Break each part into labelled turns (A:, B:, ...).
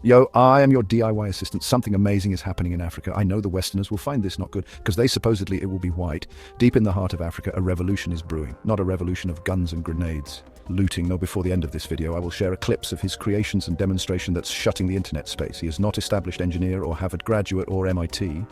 A: Yo, I am your DIY assistant. Something amazing is happening in Africa. I know the Westerners will find this not good, because they supposedly it will be white. Deep in the heart of Africa, a revolution is brewing. Not a revolution of guns and grenades. Looting. No, before the end of this video, I will share a clips of his creations and demonstration that's shutting the internet space. He is not established engineer or Harvard graduate or MIT.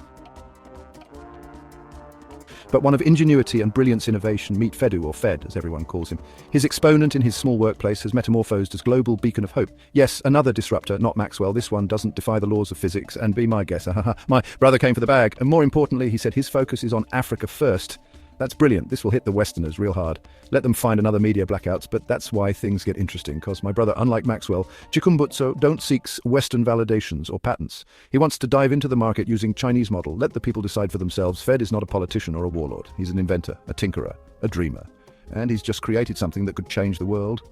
A: But one of ingenuity and brilliance innovation, meet Fedu, or Fed, as everyone calls him. His exponent in his small workplace has metamorphosed as global beacon of hope. Yes, another disruptor, not Maxwell. This one doesn't defy the laws of physics, and be my guess. My brother came for the bag, and more importantly, he said his focus is on Africa first. That's brilliant. This will hit the Westerners real hard. Let them find another media blackouts, but that's why things get interesting, because my brother, unlike Maxwell, Chikumbutso don't seeks Western validations or patents. He wants to dive into the market using Chinese model. Let the people decide for themselves. Fed is not a politician or a warlord. He's an inventor, a tinkerer, a dreamer. And he's just created something that could change the world.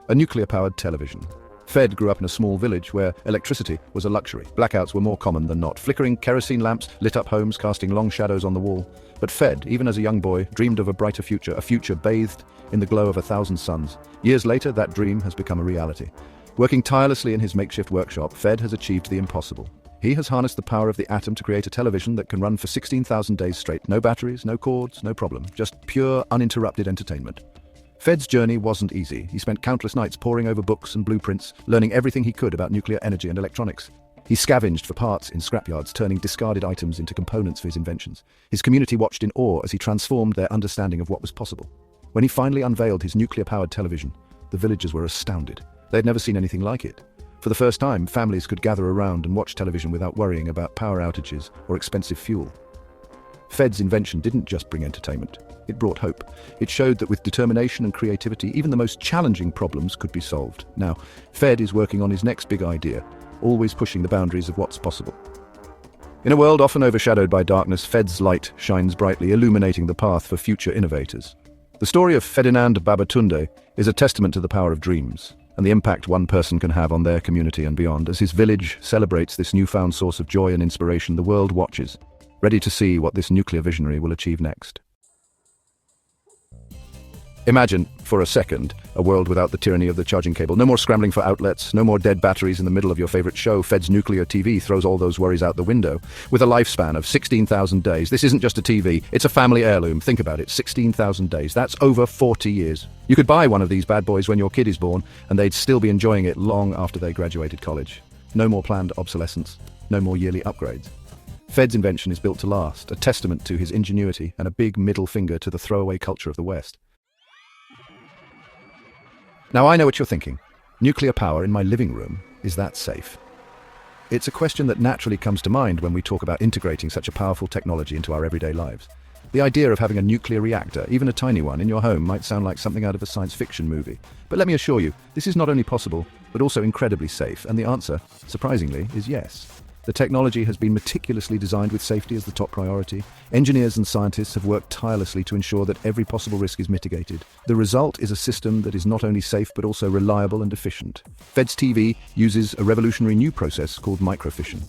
A: A nuclear-powered television. Fed grew up in a small village where electricity was a luxury. Blackouts were more common than not. Flickering kerosene lamps lit up homes, casting long shadows on the wall. But Fed, even as a young boy, dreamed of a brighter future, a future bathed in the glow of 1,000 suns. Years later, that dream has become a reality. Working tirelessly in his makeshift workshop, Fed has achieved the impossible. He has harnessed the power of the atom to create a television that can run for 16,000 days straight. No batteries, no cords, no problem. Just pure, uninterrupted entertainment. Fed's journey wasn't easy. He spent countless nights poring over books and blueprints, learning everything he could about nuclear energy and electronics. He scavenged for parts in scrapyards, turning discarded items into components for his inventions. His community watched in awe as he transformed their understanding of what was possible. When he finally unveiled his nuclear-powered television, the villagers were astounded. They had never seen anything like it. For the first time, families could gather around and watch television without worrying about power outages or expensive fuel. Fed's invention didn't just bring entertainment. It brought hope. It showed that with determination and creativity, even the most challenging problems could be solved. Now, Fed is working on his next big idea, always pushing the boundaries of what's possible. In a world often overshadowed by darkness, Fed's light shines brightly, illuminating the path for future innovators. The story of Ferdinand Babatunde is a testament to the power of dreams and the impact one person can have on their community and beyond. As his village celebrates this newfound source of joy and inspiration, the world watches, ready to see what this nuclear visionary will achieve next. Imagine, for a second, a world without the tyranny of the charging cable. No more scrambling for outlets, no more dead batteries in the middle of your favorite show. Fed's nuclear TV throws all those worries out the window. With a lifespan of 16,000 days, this isn't just a TV, it's a family heirloom. Think about it, 16,000 days. That's over 40 years. You could buy one of these bad boys when your kid is born, and they'd still be enjoying it long after they graduated college. No more planned obsolescence, no more yearly upgrades. Fed's invention is built to last, a testament to his ingenuity and a big middle finger to the throwaway culture of the West. Now I know what you're thinking. Nuclear power in my living room, is that safe? It's a question that naturally comes to mind when we talk about integrating such a powerful technology into our everyday lives. The idea of having a nuclear reactor, even a tiny one, in your home might sound like something out of a science fiction movie. But let me assure you, this is not only possible, but also incredibly safe, and the answer, surprisingly, is yes. The technology has been meticulously designed with safety as the top priority. Engineers and scientists have worked tirelessly to ensure that every possible risk is mitigated. The result is a system that is not only safe but also reliable and efficient. Fed's TV uses a revolutionary new process called microfission.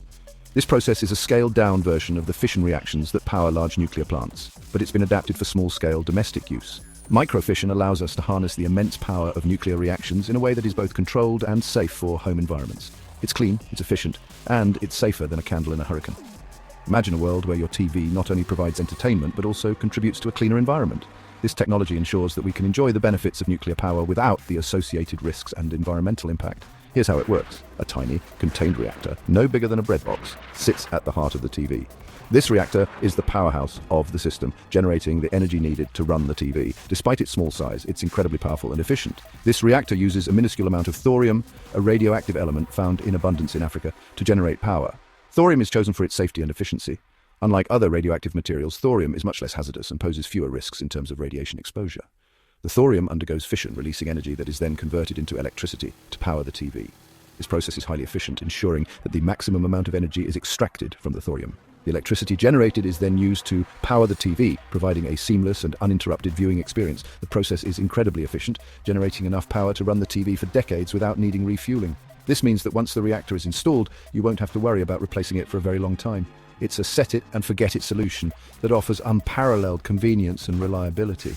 A: This process is a scaled-down version of the fission reactions that power large nuclear plants, but it's been adapted for small-scale domestic use. Microfission allows us to harness the immense power of nuclear reactions in a way that is both controlled and safe for home environments. It's clean, it's efficient, and it's safer than a candle in a hurricane. Imagine a world where your TV not only provides entertainment but also contributes to a cleaner environment. This technology ensures that we can enjoy the benefits of nuclear power without the associated risks and environmental impact. Here's how it works. A tiny, contained reactor, no bigger than a bread box, sits at the heart of the TV. This reactor is the powerhouse of the system, generating the energy needed to run the TV. Despite its small size, it's incredibly powerful and efficient. This reactor uses a minuscule amount of thorium, a radioactive element found in abundance in Africa, to generate power. Thorium is chosen for its safety and efficiency. Unlike other radioactive materials, thorium is much less hazardous and poses fewer risks in terms of radiation exposure. The thorium undergoes fission, releasing energy that is then converted into electricity to power the TV. This process is highly efficient, ensuring that the maximum amount of energy is extracted from the thorium. The electricity generated is then used to power the TV, providing a seamless and uninterrupted viewing experience. The process is incredibly efficient, generating enough power to run the TV for decades without needing refueling. This means that once the reactor is installed, you won't have to worry about replacing it for a very long time. It's a set-it-and-forget-it solution that offers unparalleled convenience and reliability.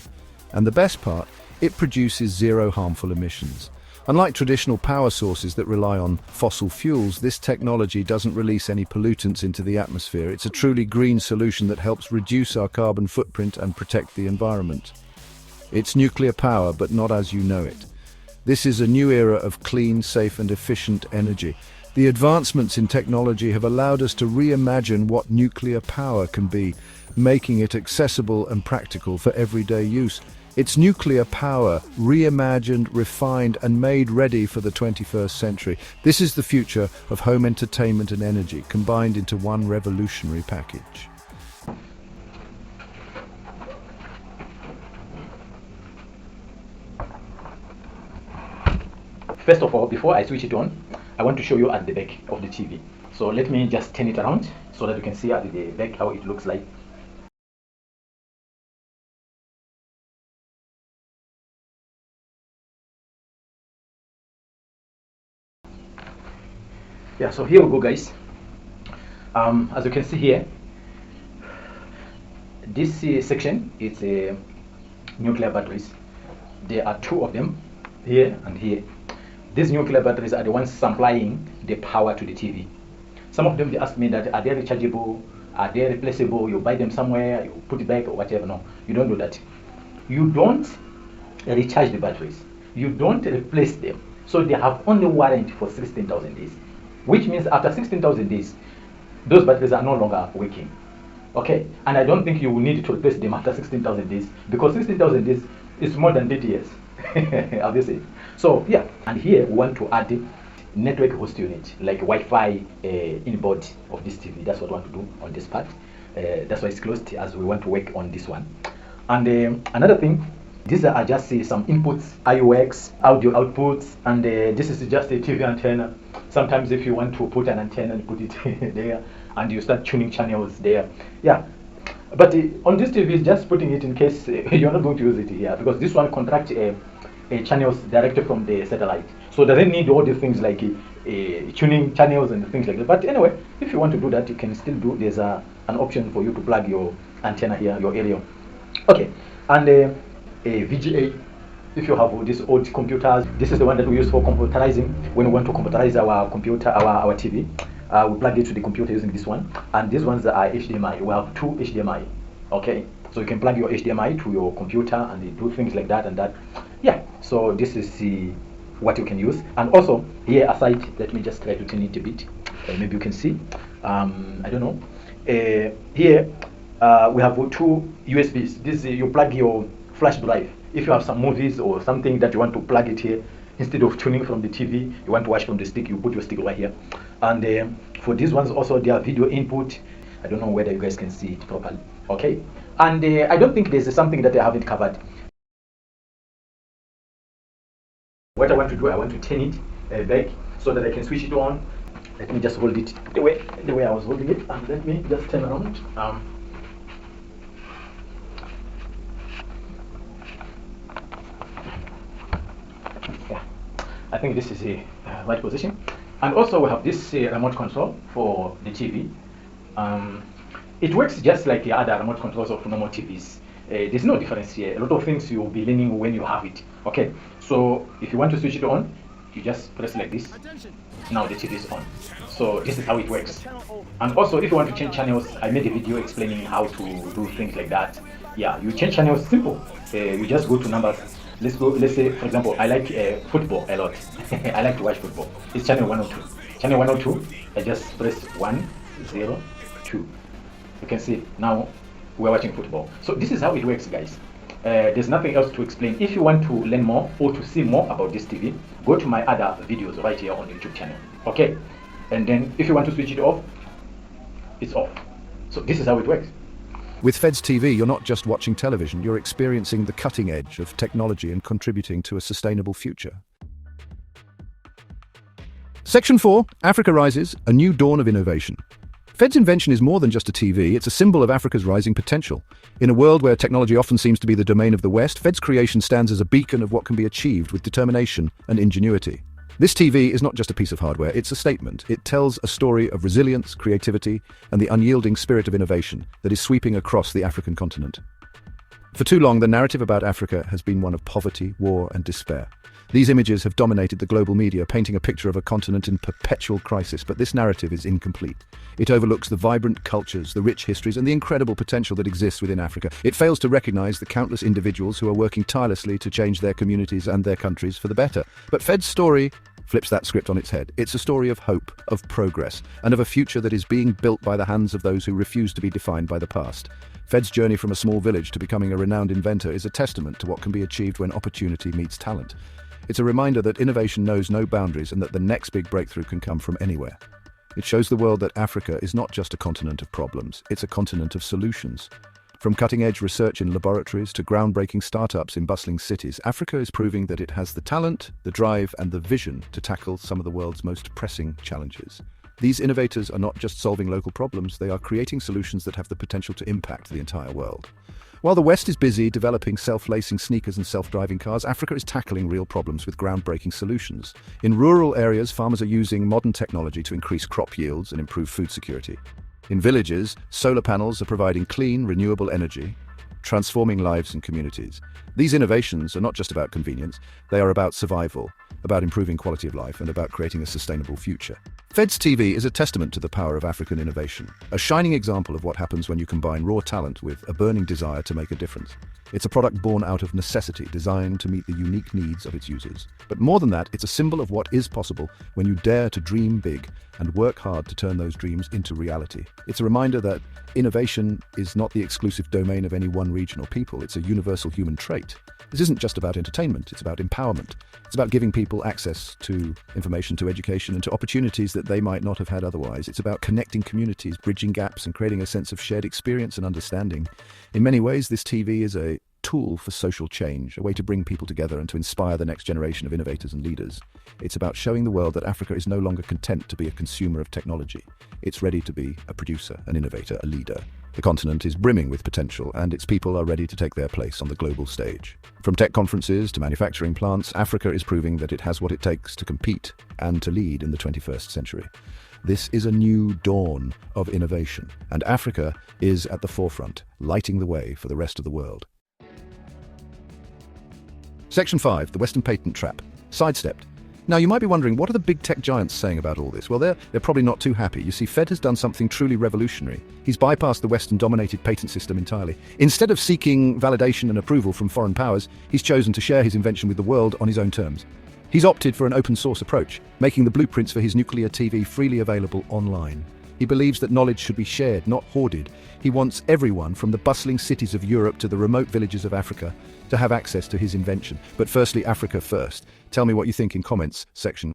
A: And the best part, it produces zero harmful emissions. Unlike traditional power sources that rely on fossil fuels, this technology doesn't release any pollutants into the atmosphere. It's a truly green solution that helps reduce our carbon footprint and protect the environment. It's nuclear power, but not as you know it. This is a new era of clean, safe and efficient energy. The advancements in technology have allowed us to reimagine what nuclear power can be, making it accessible and practical for everyday use. It's nuclear power, reimagined, refined and made ready for the 21st century. This is the future of home entertainment and energy, combined into one revolutionary package.
B: First of all, before I switch it on, I want to show you at the back of the TV. So let me just turn it around so that you can see at the back how it looks like. Yeah, so here we go, guys. As you can see here, this section is nuclear batteries. There are two of them, here and here. These nuclear batteries are the ones supplying the power to the TV. Some of them, they ask me that, are they rechargeable? Are they replaceable? You buy them somewhere, you put it back or whatever. No, you don't do that. You don't recharge the batteries. You don't replace them. So they have only warranty for 16,000 days. Which means after 16,000 days, those batteries are no longer working. Okay, and I don't think you will need to replace them after 16,000 days, because 16,000 days is more than 30 years. Obviously. So yeah, and here we want to add network host unit, like Wi-Fi inboard of this TV. That's what we want to do on this part. That's why it's closed, as we want to work on this one. And another thing, these are just some inputs, IOX, audio outputs, and this is just a TV antenna. Sometimes if you want to put an antenna and put it there, and you start tuning channels there. Yeah, but on this TV, just putting it in case you're not going to use it here, because this one contracts channels directly from the satellite. So it doesn't need all these things like tuning channels and things like that. But anyway, if you want to do that, you can still do. There's an option for you to plug your antenna here, your area. Okay, and a VGA. If you have these old computers, this is the one that we use for computerizing. When we want to computerize our computer, our TV, we plug it to the computer using this one. And these ones are HDMI. We have two HDMI. Okay, so you can plug your HDMI to your computer and do things like that and that. Yeah, so this is what you can use. And also here aside, let me just try to turn it a bit. Maybe you can see. I don't know. Here we have two USBs. This you plug your flash drive. If you have some movies or something that you want to plug it here, instead of tuning from the TV, you want to watch from the stick, you put your stick right here. And for these ones also, they are video input. I don't know whether you guys can see it properly. Okay, and I don't think there's something that I haven't covered. What I want to do, I want to turn it back so that I can switch it on. Let me just hold it the way I was holding it, and let me just turn around. Yeah, I think this is a right position. And also we have this remote control for the TV. It works just like the other remote controls of normal TVs. There's no difference here. A lot of things you'll be learning when you have it. Okay, so if you want to switch it on, you just press like this. Now the TV is on. So this is how it works. And also if you want to change channels, I made a video explaining how to do things like that. Yeah, you change channels, simple. You just go to numbers. Let's say for example, I like football a lot. I like to watch football. It's channel 102. Channel 102, I just press 102. You can see now we're watching football. So this is how it works, guys. There's nothing else to explain. If you want to learn more or to see more about this TV, go to my other videos right here on the YouTube channel. Okay, and then if you want to switch it off, it's off. So this is how it works.
A: With Feds TV, you're not just watching television, you're experiencing the cutting edge of technology and contributing to a sustainable future. Section 4, Africa Rises, a new dawn of innovation. Fed's Invention is more than just a TV, it's a symbol of Africa's rising potential. In a world where technology often seems to be the domain of the West, Fed's creation stands as a beacon of what can be achieved with determination and ingenuity. This TV is not just a piece of hardware, it's a statement. It tells a story of resilience, creativity, and the unyielding spirit of innovation that is sweeping across the African continent. For too long, the narrative about Africa has been one of poverty, war, and despair. These images have dominated the global media, painting a picture of a continent in perpetual crisis, but this narrative is incomplete. It overlooks the vibrant cultures, the rich histories, and the incredible potential that exists within Africa. It fails to recognize the countless individuals who are working tirelessly to change their communities and their countries for the better. But Fed's story flips that script on its head. It's a story of hope, of progress, and of a future that is being built by the hands of those who refuse to be defined by the past. Fed's journey from a small village to becoming a renowned inventor is a testament to what can be achieved when opportunity meets talent. It's a reminder that innovation knows no boundaries and that the next big breakthrough can come from anywhere. It shows the world that Africa is not just a continent of problems, it's a continent of solutions. From cutting-edge research in laboratories to groundbreaking startups in bustling cities, Africa is proving that it has the talent, the drive, and the vision to tackle some of the world's most pressing challenges. These innovators are not just solving local problems, they are creating solutions that have the potential to impact the entire world. While the West is busy developing self-lacing sneakers and self-driving cars, Africa is tackling real problems with groundbreaking solutions. In rural areas, farmers are using modern technology to increase crop yields and improve food security. In villages, solar panels are providing clean, renewable energy, transforming lives and communities. These innovations are not just about convenience, they are about survival, about improving quality of life, and about creating a sustainable future. Fed's TV is a testament to the power of African innovation, a shining example of what happens when you combine raw talent with a burning desire to make a difference. It's a product born out of necessity, designed to meet the unique needs of its users. But more than that, it's a symbol of what is possible when you dare to dream big and work hard to turn those dreams into reality. It's a reminder that innovation is not the exclusive domain of any one region or people, it's a universal human trait. This isn't just about entertainment, it's about empowerment. It's about giving people access to information, to education, and to opportunities that they might not have had otherwise. It's about connecting communities, bridging gaps, and creating a sense of shared experience and understanding. In many ways, this TV is a tool for social change, a way to bring people together and to inspire the next generation of innovators and leaders. It's about showing the world that Africa is no longer content to be a consumer of technology. It's ready to be a producer, an innovator, a leader. The continent is brimming with potential, and its people are ready to take their place on the global stage. From tech conferences to manufacturing plants, Africa is proving that it has what it takes to compete and to lead in the 21st century. This is a new dawn of innovation, and Africa is at the forefront, lighting the way for the rest of the world. Section 5, the Western Patent Trap. Sidestepped. Now, you might be wondering, what are the big tech giants saying about all this? Well, they're probably not too happy. You see, Fed has done something truly revolutionary. He's bypassed the Western-dominated patent system entirely. Instead of seeking validation and approval from foreign powers, he's chosen to share his invention with the world on his own terms. He's opted for an open-source approach, making the blueprints for his nuclear TV freely available online. He believes that knowledge should be shared, not hoarded. He wants everyone, from the bustling cities of Europe to the remote villages of Africa, to have access to his invention. But firstly, Africa first. Tell me what you think in comments section.